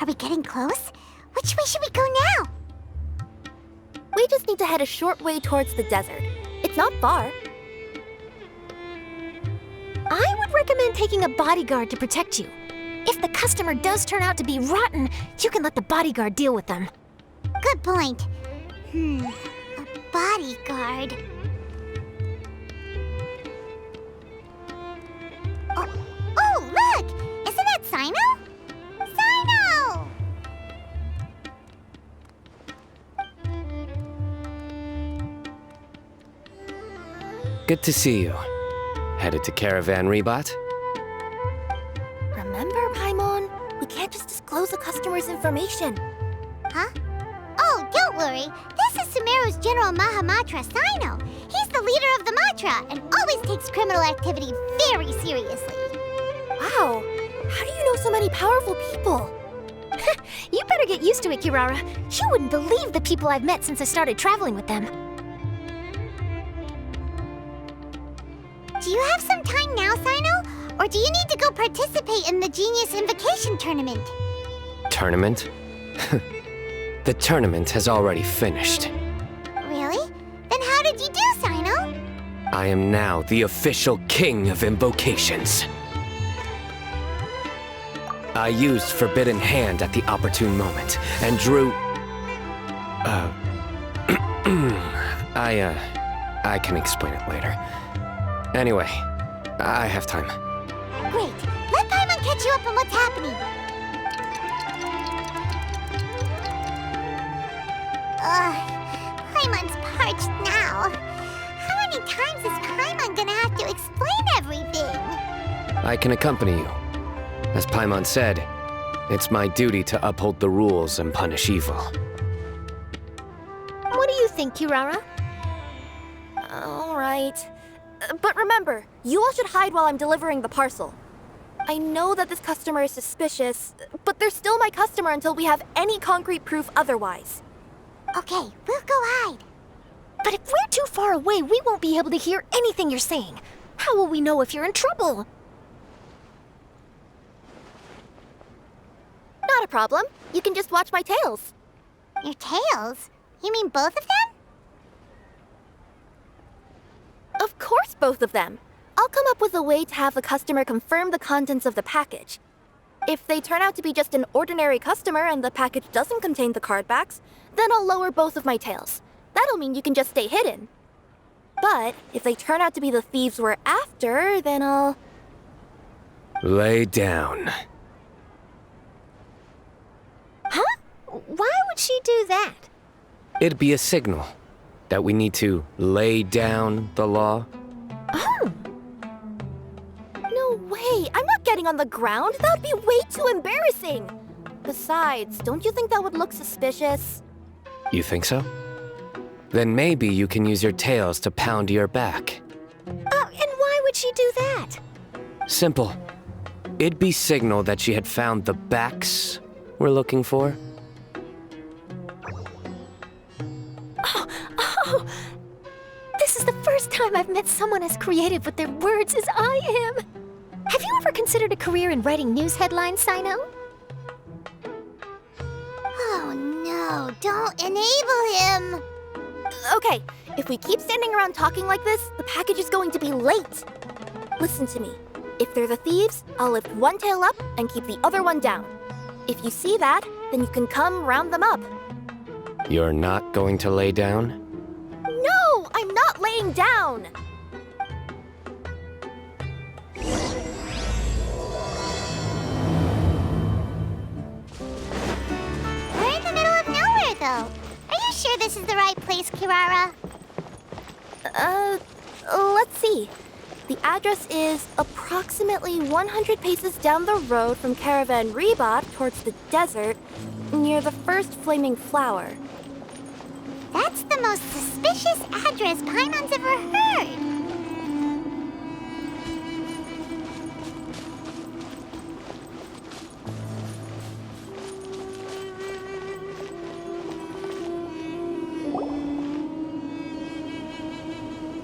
Are we getting close? Which way should we go now? We just need to head a short way towards the desert. It's not far. I would recommend taking a bodyguard to protect you. If the customer does turn out to be rotten, you can let the bodyguard deal with them. Good point. A bodyguard. Oh, look! Isn't that Sino? Sino! Good to see you. Headed to Caravan-ribate? Remember, Paimon? We can't just disclose the customer's information. Huh? Oh, don't worry. This is Sumeru's General Mahamatra, Sino. He's the leader of the Matra and always takes criminal activity very seriously. Wow, how do you know so many powerful people? You better get used to it, Kirara. You wouldn't believe the people I've met since I started traveling with them. Do you have some time now, Sino? Or do you need to go participate in the Genius Invocation Tournament? Tournament? The tournament has already finished. Really? Then how did you do, Sino? I am now the official king of invocations. I used Forbidden Hand at the opportune moment, and drew... I can explain it later. Anyway, I have time. Great. Let Paimon catch you up on what's happening. Paimon's parched now. How many times is Paimon gonna have to explain everything? I can accompany you. As Paimon said, it's my duty to uphold the rules and punish evil. What do you think, Kirara? All right. But remember, you all should hide while I'm delivering the parcel. I know that this customer is suspicious, but they're still my customer until we have any concrete proof otherwise. Okay, we'll go hide. But if we're too far away, we won't be able to hear anything you're saying. How will we know if you're in trouble? Not a problem. You can just watch my tails. Your tails? You mean both of them? Of course, both of them. I'll come up with a way to have the customer confirm the contents of the package. If they turn out to be just an ordinary customer and the package doesn't contain the card backs, then I'll lower both of my tails. That'll mean you can just stay hidden. But if they turn out to be the thieves we're after, then I'll... Lay down. Huh? Why would she do that? It'd be a signal that we need to lay down the law. Oh. No way! I'm not getting on the ground! That would be way too embarrassing! Besides, don't you think that would look suspicious? You think so? Then maybe you can use your tails to pound your back. And why would she do that? Simple. It'd be signal that she had found the backs we're looking for. Oh, this is the first time I've met someone as creative with their words as I am. Have you ever considered a career in writing news headlines, Sino? Oh no, don't enable him! Okay, if we keep standing around talking like this, the package is going to be late. Listen to me. If they're the thieves, I'll lift one tail up and keep the other one down. If you see that, then you can come round them up. You're not going to lay down? No, I'm not laying down! We're in the middle of nowhere, though. Are you sure this is the right place, Kirara? Let's see. The address is approximately 100 paces down the road from Caravan-ribate towards the desert, near the first flaming flower. That's the most suspicious address Paimon's ever heard.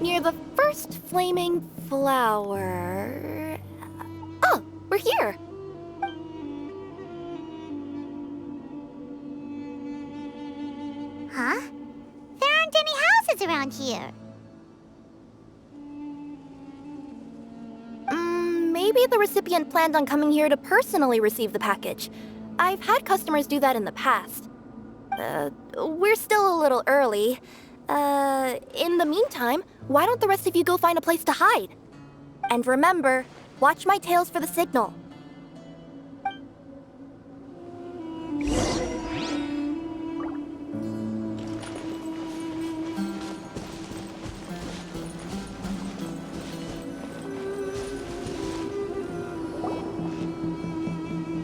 Near the first flaming flower... Oh, we're here! Huh? There aren't any houses around here. Maybe the recipient planned on coming here to personally receive the package. I've had customers do that in the past. We're still a little early. In the meantime, why don't the rest of you go find a place to hide? And remember, watch my tails for the signal.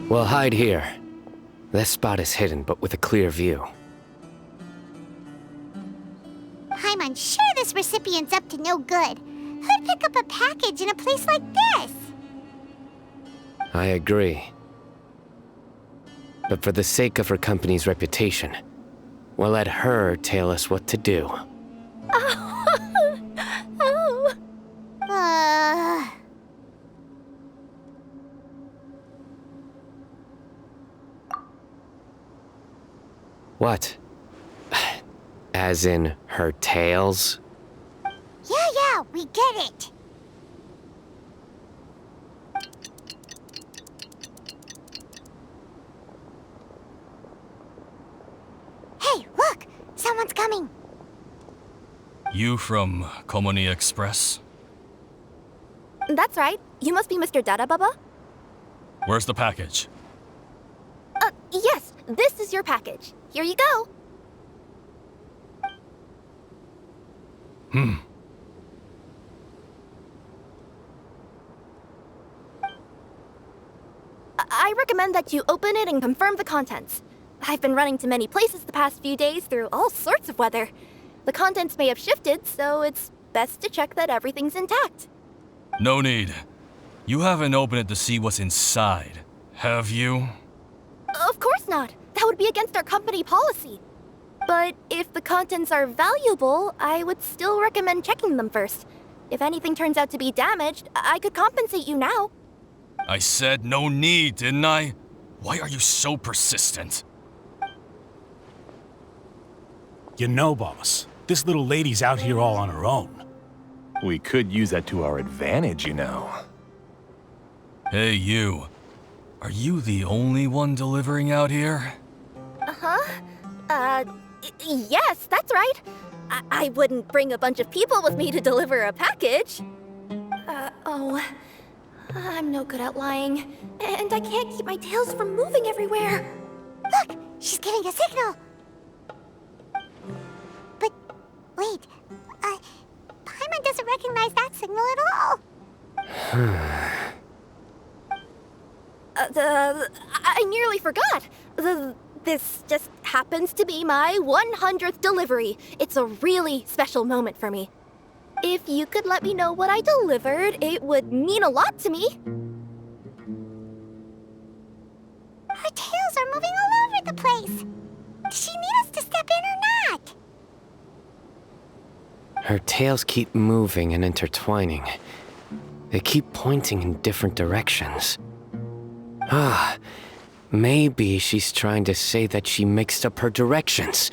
We'll hide here. This spot is hidden, but with a clear view. I'm unsure this recipient's up to no good. Who'd pick up a package in a place like this? I agree. But for the sake of her company's reputation, we'll let her tell us what to do. Oh. What? As in her tails? Yeah, we get it. Hey, look! Someone's coming. You from Komoni Express? That's right. You must be Mr. Dada Baba? Where's the package? Yes, this is your package. Here you go. I recommend that you open it and confirm the contents. I've been running to many places the past few days through all sorts of weather. The contents may have shifted, so it's best to check that everything's intact. No need. You haven't opened it to see what's inside, have you? Of course not. That would be against our company policy. But if the contents are valuable, I would still recommend checking them first. If anything turns out to be damaged, I could compensate you now. I said no need, didn't I? Why are you so persistent? You know, boss, this little lady's out here all on her own. We could use that to our advantage, you know. Hey, you. Are you the only one delivering out here? Yes, that's right. I wouldn't bring a bunch of people with me to deliver a package. I'm no good at lying. And I can't keep my tails from moving everywhere. Look! She's giving a signal! But, wait, Paimon doesn't recognize that signal at all! I nearly forgot. This just happens to be my 100th delivery. It's a really special moment for me. If you could let me know what I delivered, it would mean a lot to me. Her tails are moving all over the place! Does she need us to step in or not? Her tails keep moving and intertwining. They keep pointing in different directions. Maybe she's trying to say that she mixed up her directions.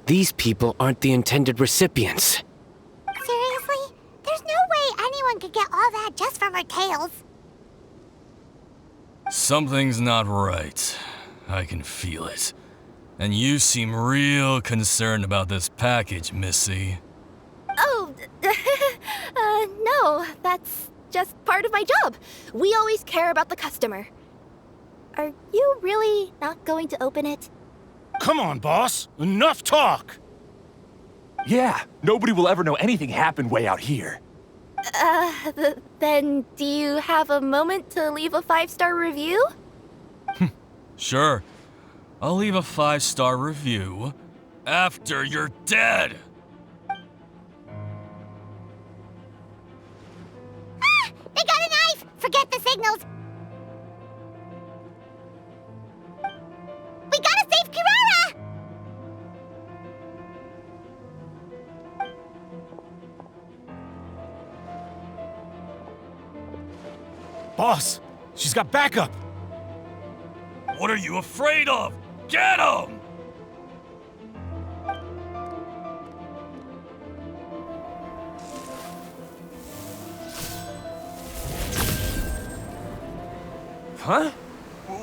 These people aren't the intended recipients. Seriously? There's no way anyone could get all that just from her tails. Something's not right. I can feel it. And you seem real concerned about this package, Missy. Oh, no, that's just part of my job. We always care about the customer. Are you really not going to open it? Come on, boss. Enough talk! Yeah, nobody will ever know anything happened way out here. Then do you have a moment to leave a 5-star review? Sure. I'll leave a 5-star review after you're dead. They got a knife! Forget the signals! We gotta save Kirara! Boss, she's got backup! What are you afraid of? Get him! Huh?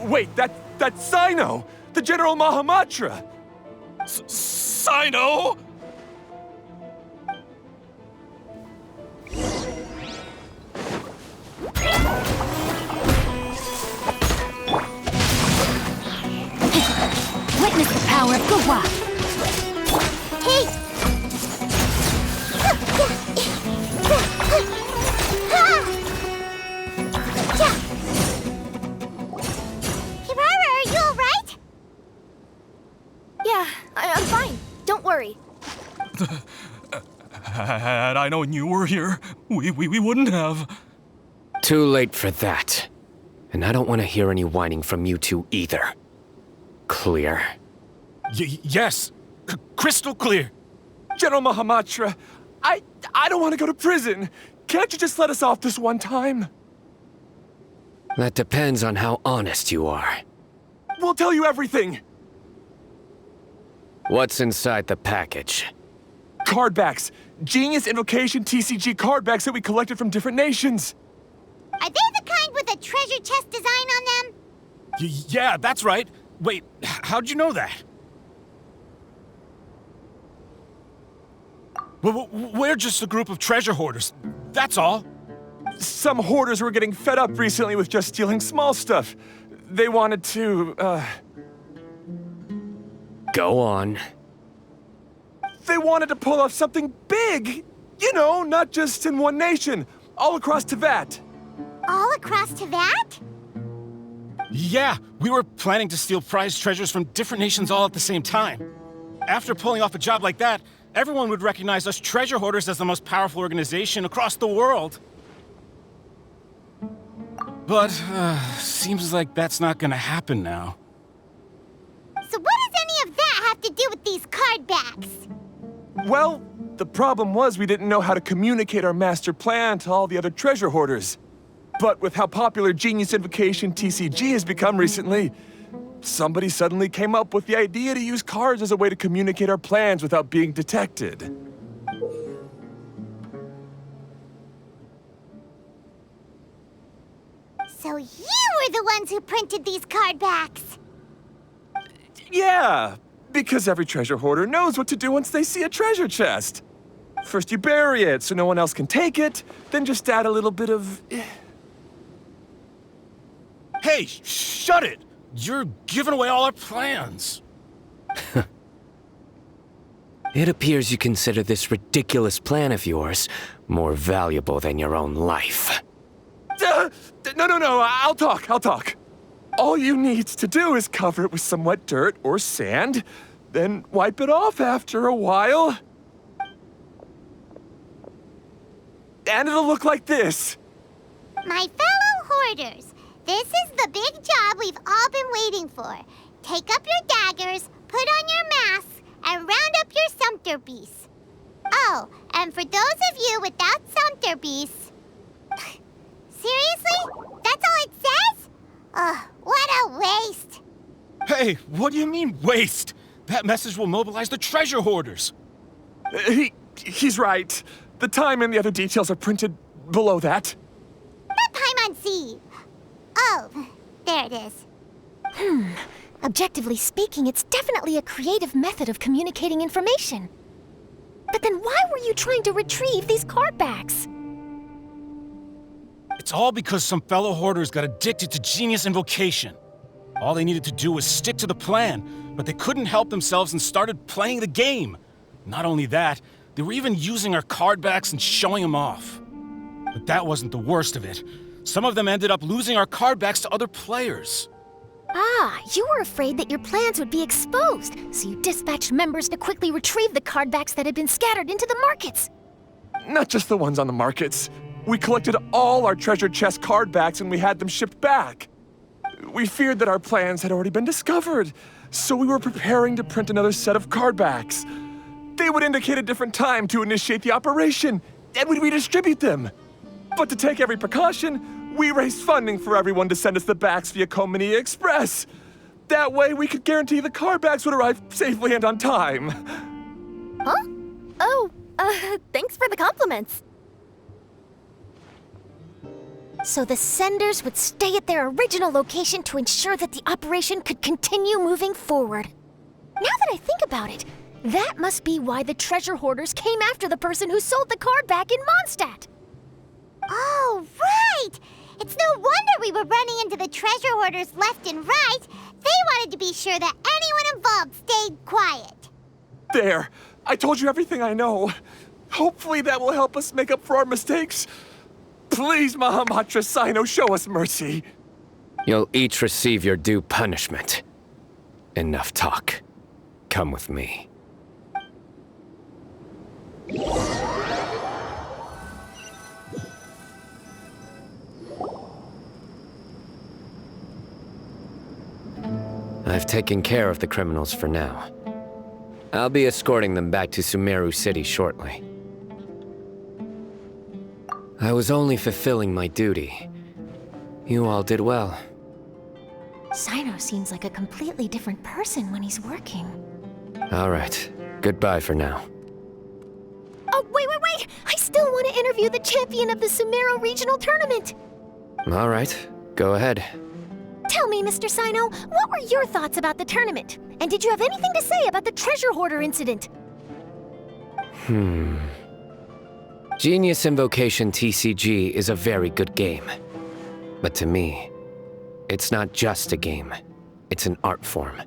Wait, that's Sino! The General Mahamatra! Sino? Witness the power of Gawa. Hey! Kirara, are you alright? Yeah, I'm fine. Don't worry. Had I known you were here, we wouldn't have. Too late for that. And I don't want to hear any whining from you two either. Clear? Yes. Crystal clear. General Mahamatra, I don't want to go to prison. Can't you just let us off this one time? That depends on how honest you are. We'll tell you everything. What's inside the package? Cardbacks. Genius Invocation TCG cardbacks that we collected from different nations. Are they the kind with a treasure chest design on them? Yeah, that's right. Wait, how'd you know that? We're just a group of treasure hoarders. That's all. Some hoarders were getting fed up recently with just stealing small stuff. They wanted to, Go on. They wanted to pull off something big! You know, not just in one nation, all across Tibet. All across Tibet? Yeah, we were planning to steal prized treasures from different nations all at the same time. After pulling off a job like that, everyone would recognize us treasure hoarders as the most powerful organization across the world. But, seems like that's not gonna happen now. So what does any of that have to do with these card backs? Well, the problem was we didn't know how to communicate our master plan to all the other treasure hoarders. But with how popular Genius Invocation TCG has become recently, somebody suddenly came up with the idea to use cards as a way to communicate our plans without being detected. So you were the ones who printed these card backs. Yeah, because every treasure hoarder knows what to do once they see a treasure chest. First you bury it so no one else can take it, then just add a little bit of... Hey, shut it! You're giving away all our plans. It appears you consider this ridiculous plan of yours more valuable than your own life. No, I'll talk. All you need to do is cover it with some wet dirt or sand, then wipe it off after a while. And it'll look like this. My fellow hoarders, this is the big job we've all been waiting for. Take up your daggers, put on your masks, and round up your sumpter beasts. Oh, and for those of you without sumpter beasts... Seriously? That's all it says? Ugh, what a waste. Hey, what do you mean, waste? That message will mobilize the treasure hoarders. He's right. The time and the other details are printed below that. Not Paimon-si. Oh, there it is. Objectively speaking, it's definitely a creative method of communicating information. But then why were you trying to retrieve these card backs? It's all because some fellow hoarders got addicted to Genius Invocation. All they needed to do was stick to the plan, but they couldn't help themselves and started playing the game. Not only that, they were even using our card backs and showing them off. But that wasn't the worst of it. Some of them ended up losing our card backs to other players. Ah, you were afraid that your plans would be exposed, so you dispatched members to quickly retrieve the card backs that had been scattered into the markets. Not just the ones on the markets. We collected all our treasure chest card backs and we had them shipped back. We feared that our plans had already been discovered, so we were preparing to print another set of card backs. They would indicate a different time to initiate the operation, and we'd redistribute them. But to take every precaution, we raised funding for everyone to send us the backs via Komini Express. That way we could guarantee the card backs would arrive safely and on time. Huh? Oh, thanks for the compliments. So the senders would stay at their original location to ensure that the operation could continue moving forward. Now that I think about it, that must be why the treasure hoarders came after the person who sold the card back in Mondstadt. Oh, right! It's no wonder we were running into the treasure hoarders left and right. They wanted to be sure that anyone involved stayed quiet. There! I told you everything I know. Hopefully that will help us make up for our mistakes. Please, Mahamatra Sino, show us mercy. You'll each receive your due punishment. Enough talk. Come with me. I've taken care of the criminals for now. I'll be escorting them back to Sumeru City shortly. I was only fulfilling my duty. You all did well. Sino seems like a completely different person when he's working. All right. Goodbye for now. Oh, wait! I still want to interview the champion of the Sumeru Regional Tournament! All right. Go ahead. Tell me, Mr. Sino, what were your thoughts about the tournament? And did you have anything to say about the treasure hoarder incident? Genius Invocation TCG is a very good game. But to me, it's not just a game. It's an art form.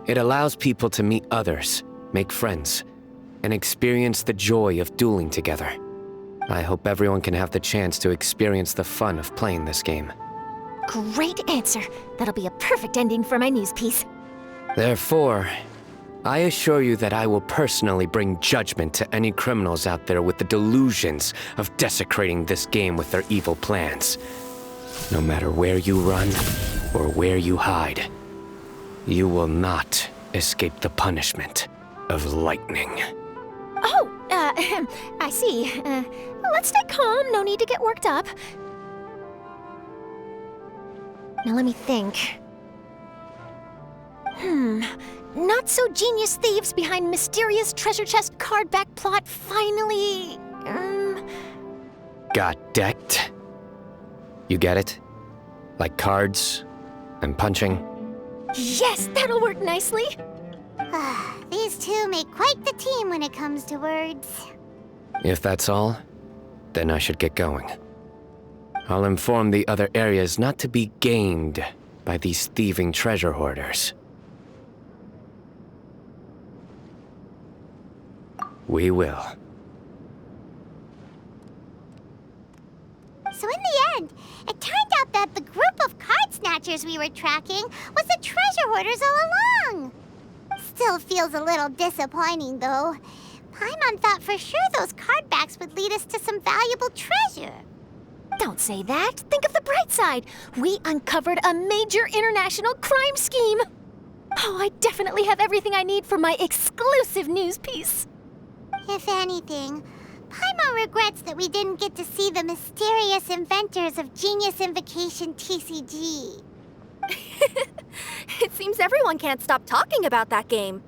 It allows people to meet others, make friends, and experience the joy of dueling together. I hope everyone can have the chance to experience the fun of playing this game. Great answer. That'll be a perfect ending for my news piece. Therefore, I assure you that I will personally bring judgment to any criminals out there with the delusions of desecrating this game with their evil plans. No matter where you run or where you hide, you will not escape the punishment of lightning. Oh, I see. Let's stay calm. No need to get worked up. Now let me think. Not so genius thieves behind mysterious treasure chest card back plot finally... Got decked? You get it? Like cards and punching? Yes, that'll work nicely. These two make quite the team when it comes to words. If that's all, then I should get going. I'll inform the other areas not to be gamed by these thieving treasure hoarders. We will. So in the end, it turned out that the group of card snatchers we were tracking was the treasure hoarders all along. Still feels a little disappointing, though. Paimon thought for sure those card backs would lead us to some valuable treasure. Don't say that. Think of the bright side. We uncovered a major international crime scheme. Oh, I definitely have everything I need for my exclusive news piece. If anything, Paimon regrets that we didn't get to see the mysterious inventors of Genius Invocation TCG. It seems everyone can't stop talking about that game.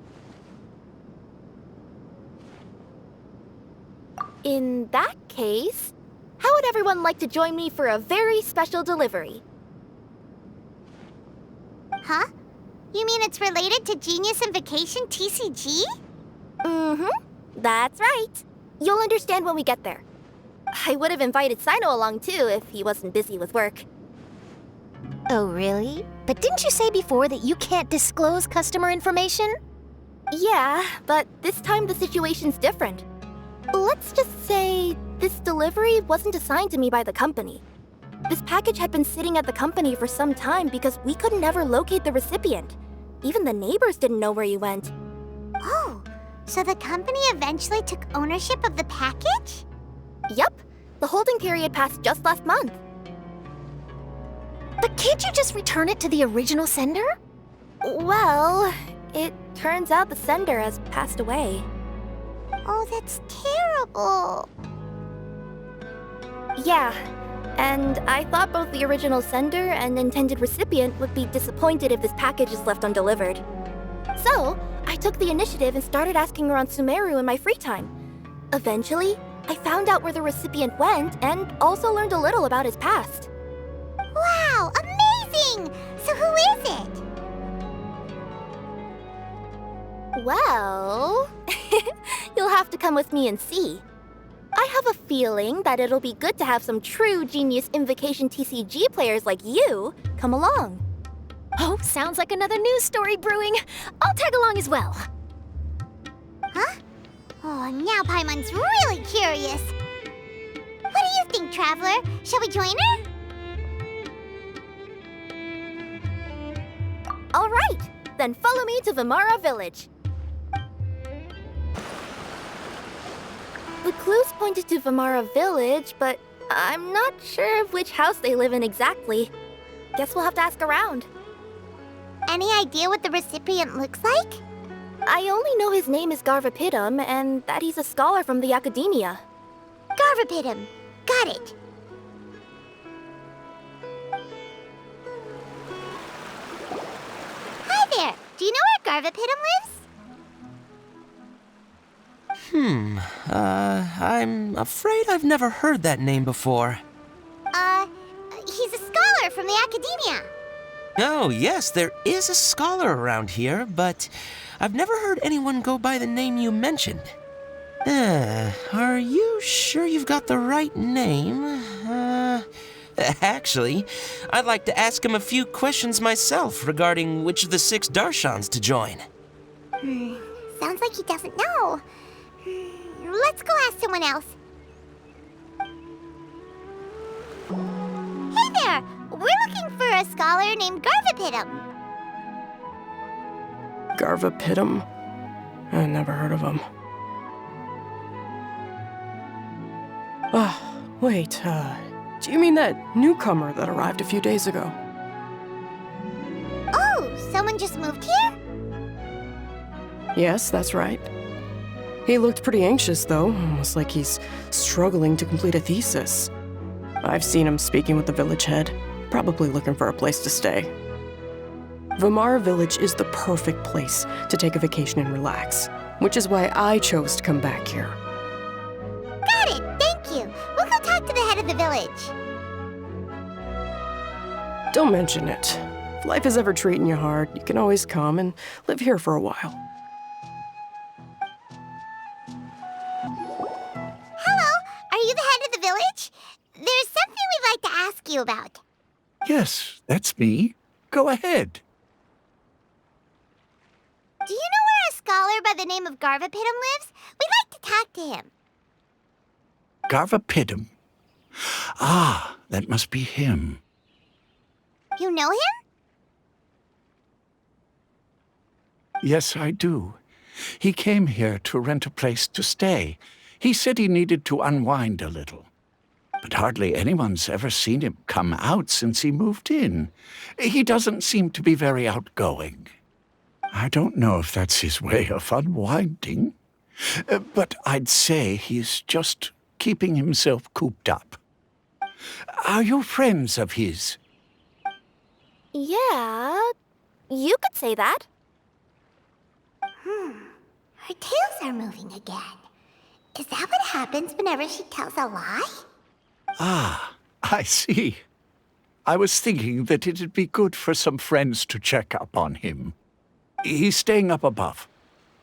In that case, how would everyone like to join me for a very special delivery? Huh? You mean it's related to Genius Invocation TCG? That's right. You'll understand when we get there. I would have invited Sino along too if he wasn't busy with work. Oh, really? But didn't you say before that you can't disclose customer information? Yeah, but this time the situation's different. Let's just say this delivery wasn't assigned to me by the company. This package had been sitting at the company for some time because we couldn't ever locate the recipient. Even the neighbors didn't know where he went. Oh, so the company eventually took ownership of the package? Yup, the holding period passed just last month. But can't you just return it to the original sender? Well, it turns out the sender has passed away. Oh, that's terrible. Yeah, and I thought both the original sender and intended recipient would be disappointed if this package is left undelivered. So, I took the initiative and started asking around Sumeru in my free time. Eventually, I found out where the recipient went and also learned a little about his past. Wow, amazing! So who is it? Well, you'll have to come with me and see. I have a feeling that it'll be good to have some true Genius Invocation TCG players like you come along. Oh, sounds like another news story brewing. I'll tag along as well. Huh? Oh, now Paimon's really curious. What do you think, Traveler? Shall we join her? All right, then follow me to Vimara Village. The clues pointed to Vimara Village, but I'm not sure of which house they live in exactly. Guess we'll have to ask around. Any idea what the recipient looks like? I only know his name is Garvapidum and that he's a scholar from the academia. Garvapidum. Got it. Hi there. Do you know where Garvapidum lives? I'm afraid I've never heard that name before. He's a scholar from the academia. Oh, yes, there is a scholar around here, but I've never heard anyone go by the name you mentioned. Are you sure you've got the right name? Actually, I'd like to ask him a few questions myself regarding which of the 6 Darshans to join. Sounds like he doesn't know. Let's go ask someone else. Hey there! We're looking for a scholar named Garvapidum. Garvapidum? I never heard of him. Wait, do you mean that newcomer that arrived a few days ago? Oh, someone just moved here? Yes, that's right. He looked pretty anxious, though, almost like he's struggling to complete a thesis. I've seen him speaking with the village head, probably looking for a place to stay. Vimara Village is the perfect place to take a vacation and relax, which is why I chose to come back here. Got it, thank you. We'll go talk to the head of the village. Don't mention it. If life is ever treating you hard, you can always come and live here for a while. Hello, are you the head of the village? There's something we'd like to ask you about. Yes, that's me. Go ahead. Do you know where a scholar by the name of Garvapidum lives? We'd like to talk to him. Garvapidum. Ah, that must be him. You know him? Yes, I do. He came here to rent a place to stay. He said he needed to unwind a little. But hardly anyone's ever seen him come out since he moved in. He doesn't seem to be very outgoing. I don't know if that's his way of unwinding, but I'd say he's just keeping himself cooped up. Are you friends of his? Yeah, you could say that. Her tails are moving again. Is that what happens whenever she tells a lie? Ah, I see. I was thinking that it'd be good for some friends to check up on him. He's staying up above.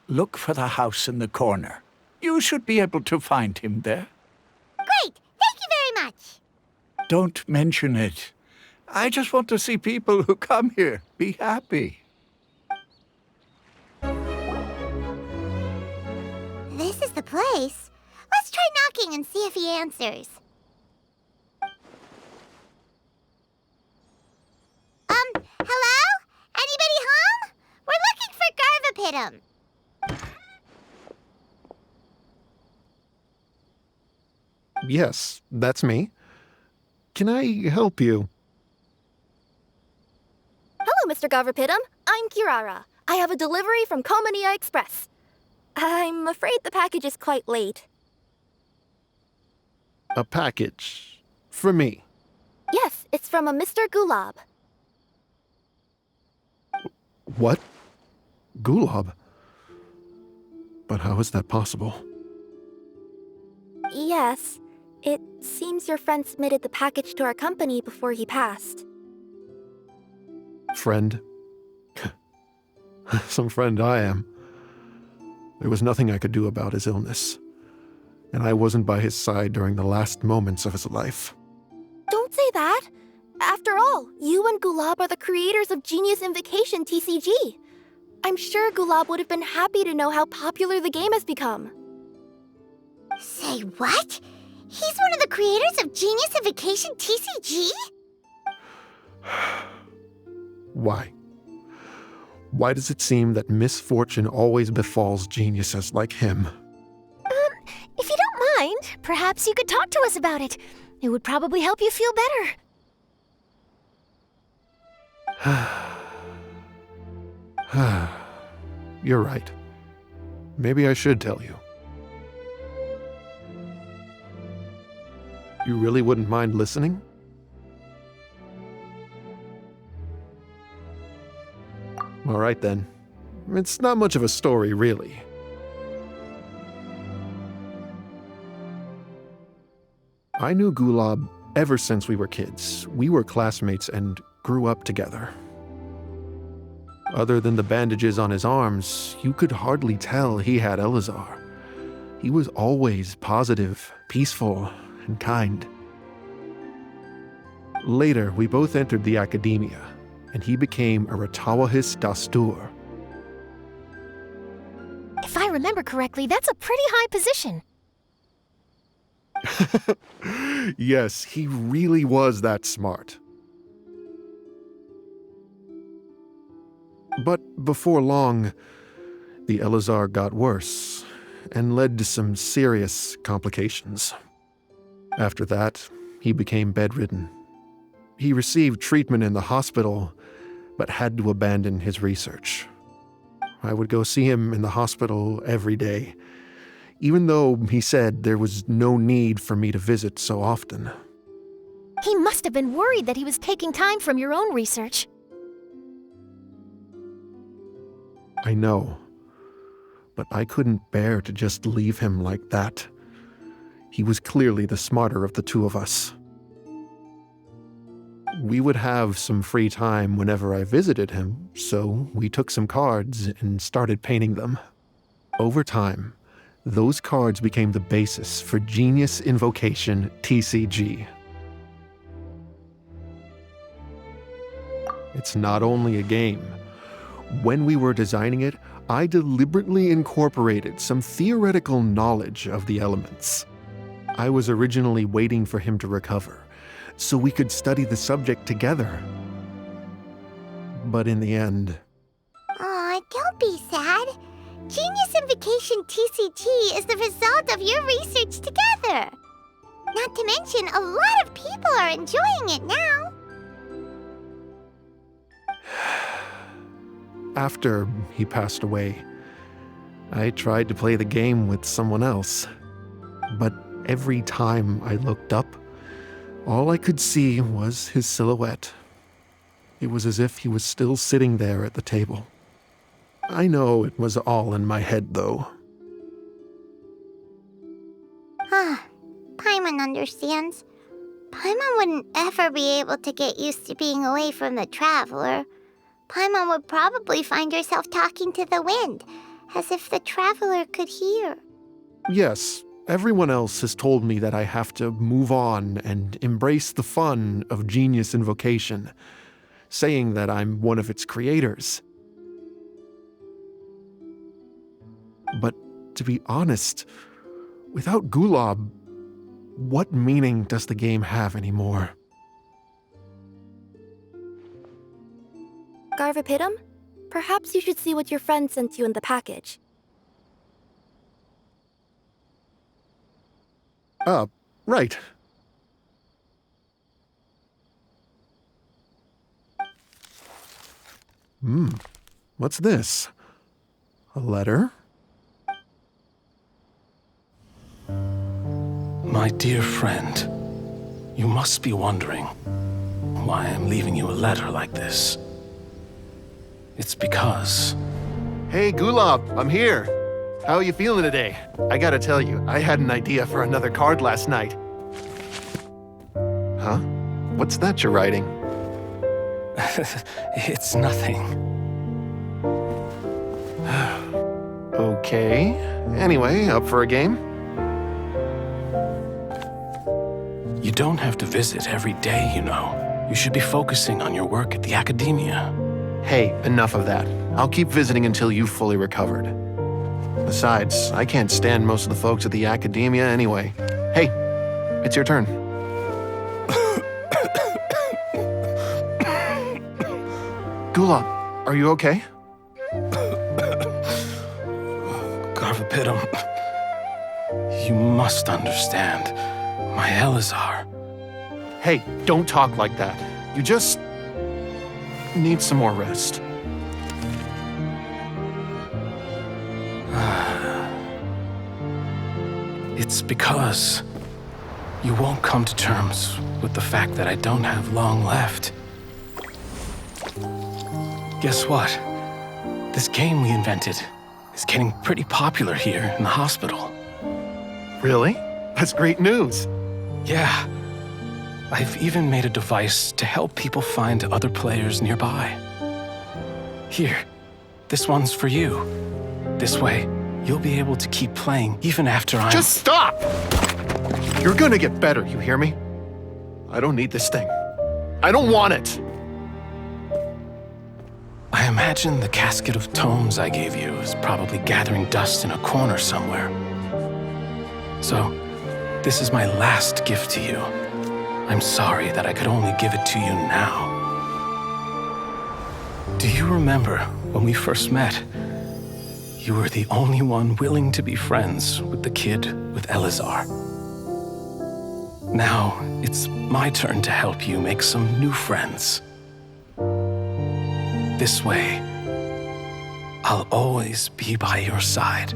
Look for the house in the corner. You should be able to find him there. Great, thank you very much. Don't mention it. I just want to see people who come here be happy. This is the place. Let's try knocking and see if he answers. Hello? Anybody home? We're looking for Garvapidum. Yes, that's me. Can I help you? Hello, Mr. Garvapidum. I'm Kirara. I have a delivery from Komania Express. I'm afraid the package is quite late. A package for me. Yes, it's from a Mr. Gulab. What? Gulab? But how is that possible? Yes. It seems your friend submitted the package to our company before he passed. Friend? Some friend I am. There was nothing I could do about his illness, and I wasn't by his side during the last moments of his life. Don't say that. After all, you and Gulab are the creators of Genius Invocation TCG. I'm sure Gulab would have been happy to know how popular the game has become. Say what? He's one of the creators of Genius Invocation TCG? Why? Why does it seem that misfortune always befalls geniuses like him? If you don't mind, perhaps you could talk to us about it. It would probably help you feel better. You're right. Maybe I should tell you. You really wouldn't mind listening? All right then. It's not much of a story, really. I knew Gulab ever since we were kids. We were classmates and grew up together. Other than the bandages on his arms, you could hardly tell he had Elazar. He was always positive, peaceful, and kind. Later, we both entered the academia, and he became a Ratawahis Dastur. If I remember correctly, that's a pretty high position. Yes, he really was that smart. But before long, the Elazar got worse and led to some serious complications. After that, he became bedridden. He received treatment in the hospital, but had to abandon his research. I would go see him in the hospital every day, even though he said there was no need for me to visit so often. He must have been worried that he was taking time from your own research. I know, but I couldn't bear to just leave him like that. He was clearly the smarter of the two of us. We would have some free time whenever I visited him, so we took some cards and started painting them. Over time, those cards became the basis for Genius Invocation TCG. It's not only a game. When we were designing it, I deliberately incorporated some theoretical knowledge of the elements. I was originally waiting for him to recover, so we could study the subject together. But in the end... Aw, don't be sad. Genius Invocation TCG is the result of your research together. Not to mention, a lot of people are enjoying it now. After he passed away, I tried to play the game with someone else. But every time I looked up, all I could see was his silhouette. It was as if he was still sitting there at the table. I know it was all in my head, though. Paimon understands. Paimon wouldn't ever be able to get used to being away from the Traveler. Paimon would probably find herself talking to the wind, as if the Traveler could hear. Yes, everyone else has told me that I have to move on and embrace the fun of Genius Invocation, saying that I'm one of its creators. But to be honest, without Gulab, what meaning does the game have anymore? Garvapitum, perhaps you should see what your friend sent you in the package. Right. What's this? A letter? My dear friend, you must be wondering why I'm leaving you a letter like this. It's because... Hey, Gulab, I'm here. How are you feeling today? I gotta tell you, I had an idea for another card last night. Huh? What's that you're writing? It's nothing. Okay. Anyway, up for a game? You don't have to visit every day, you know. You should be focusing on your work at the academia. Hey, enough of that. I'll keep visiting until you've fully recovered. Besides, I can't stand most of the folks at the academia anyway. Hey, it's your turn. Gulab, are you okay? Garvapitum, you must understand. My Elazar. Hey, don't talk like that. You just need some more rest. It's because you won't come to terms with the fact that I don't have long left. Guess what? This game we invented is getting pretty popular here in the hospital. Really? That's great news. Yeah. I've even made a device to help people find other players nearby. Here, this one's for you. This way, you'll be able to keep playing even after I'm— Just stop! You're gonna get better, you hear me? I don't need this thing. I don't want it! I imagine the casket of tomes I gave you is probably gathering dust in a corner somewhere. So, this is my last gift to you. I'm sorry that I could only give it to you now. Do you remember when we first met? You were the only one willing to be friends with the kid with Elazar. Now, it's my turn to help you make some new friends. This way, I'll always be by your side,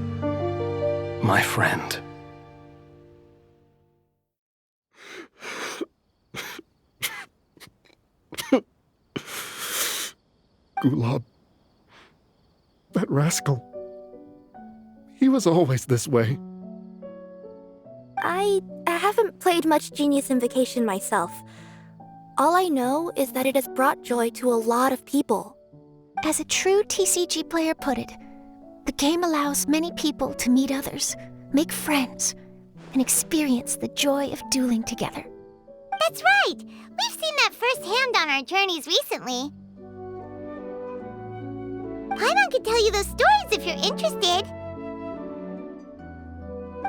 my friend. Gulab. That rascal. He was always this way. I haven't played much Genius Invocation myself. All I know is that it has brought joy to a lot of people. As a true TCG player put it, the game allows many people to meet others, make friends, and experience the joy of dueling together. That's right! We've seen that firsthand on our journeys recently. Paimon could tell you those stories if you're interested.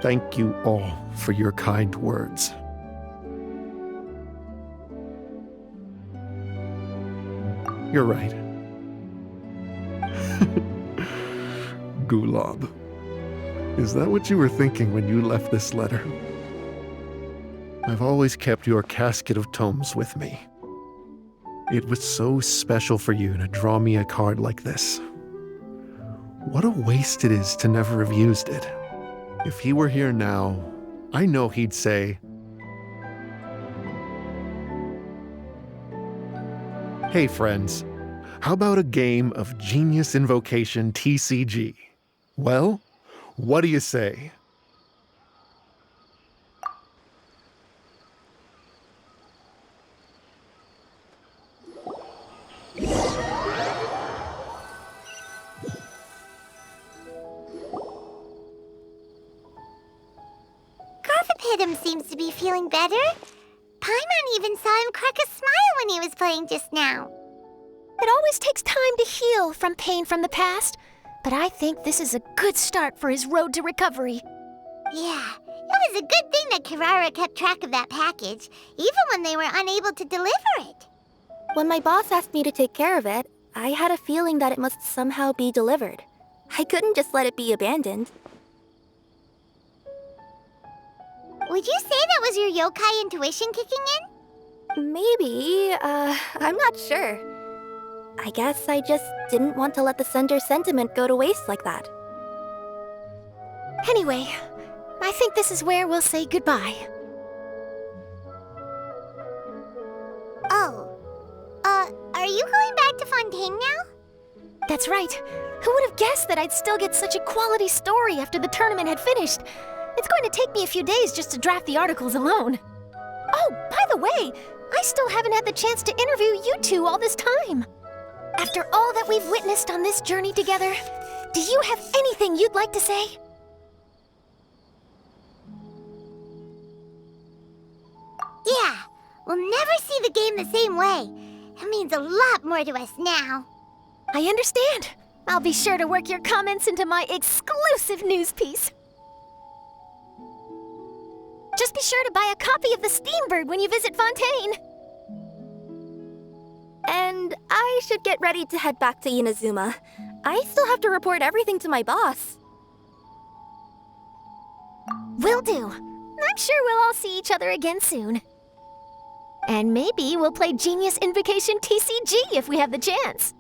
Thank you all for your kind words. You're right. Gulab. Is that what you were thinking when you left this letter? I've always kept your casket of tomes with me. It was so special for you to draw me a card like this. What a waste it is to never have used it. If he were here now, I know he'd say, "Hey friends, how about a game of Genius Invocation TCG? Well, what do you say?" Garvapitum seems to be feeling better. Paimon even saw him crack a smile when he was playing just now. It always takes time to heal from pain from the past, but I think this is a good start for his road to recovery. Yeah, it was a good thing that Kirarai kept track of that package, even when they were unable to deliver it. When my boss asked me to take care of it, I had a feeling that it must somehow be delivered. I couldn't just let it be abandoned. Would you say that was your yokai intuition kicking in? Maybe, I'm not sure. I guess I just didn't want to let the sender's sentiment go to waste like that. Anyway, I think this is where we'll say goodbye. Oh. Are you going back to Fontaine now? That's right. Who would have guessed that I'd still get such a quality story after the tournament had finished? It's going to take me a few days just to draft the articles alone. Oh, by the way, I still haven't had the chance to interview you two all this time. After all that we've witnessed on this journey together, do you have anything you'd like to say? Yeah, we'll never see the game the same way. It means a lot more to us now. I understand. I'll be sure to work your comments into my exclusive news piece. Just be sure to buy a copy of the Steambird when you visit Fontaine. And I should get ready to head back to Inazuma. I still have to report everything to my boss. Will do. I'm sure we'll all see each other again soon. And maybe we'll play Genius Invocation TCG if we have the chance.